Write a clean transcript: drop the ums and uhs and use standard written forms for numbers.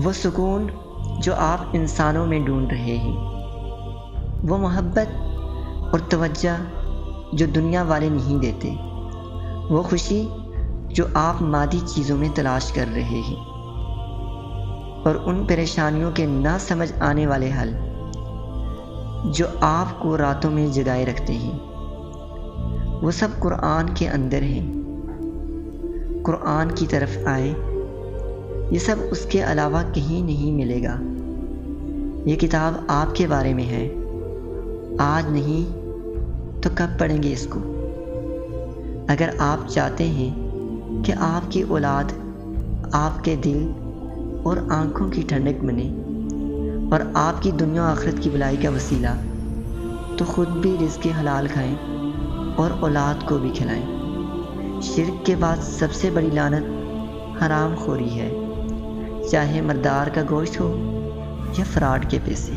وہ سکون جو آپ انسانوں میں ڈھونڈ رہے ہیں، وہ محبت اور توجہ جو دنیا والے نہیں دیتے، وہ خوشی جو آپ مادی چیزوں میں تلاش کر رہے ہیں، اور ان پریشانیوں کے نہ سمجھ آنے والے حل جو آپ کو راتوں میں جگائے رکھتے ہیں، وہ سب قرآن کے اندر ہیں۔ قرآن کی طرف آئے، یہ سب اس کے علاوہ کہیں نہیں ملے گا۔ یہ کتاب آپ کے بارے میں ہے، آج نہیں تو کب پڑھیں گے اس کو؟ اگر آپ چاہتے ہیں کہ آپ کی اولاد آپ کے دل اور آنکھوں کی ٹھنڈک بنے اور آپ کی دنیا و آخرت کی بھلائی کا وسیلہ، تو خود بھی رزق حلال کھائیں اور اولاد کو بھی کھلائیں۔ شرک کے بعد سب سے بڑی لعنت حرام خوری ہے، چاہے مردار کا گوشت ہو یا فراڈ کے پیسے۔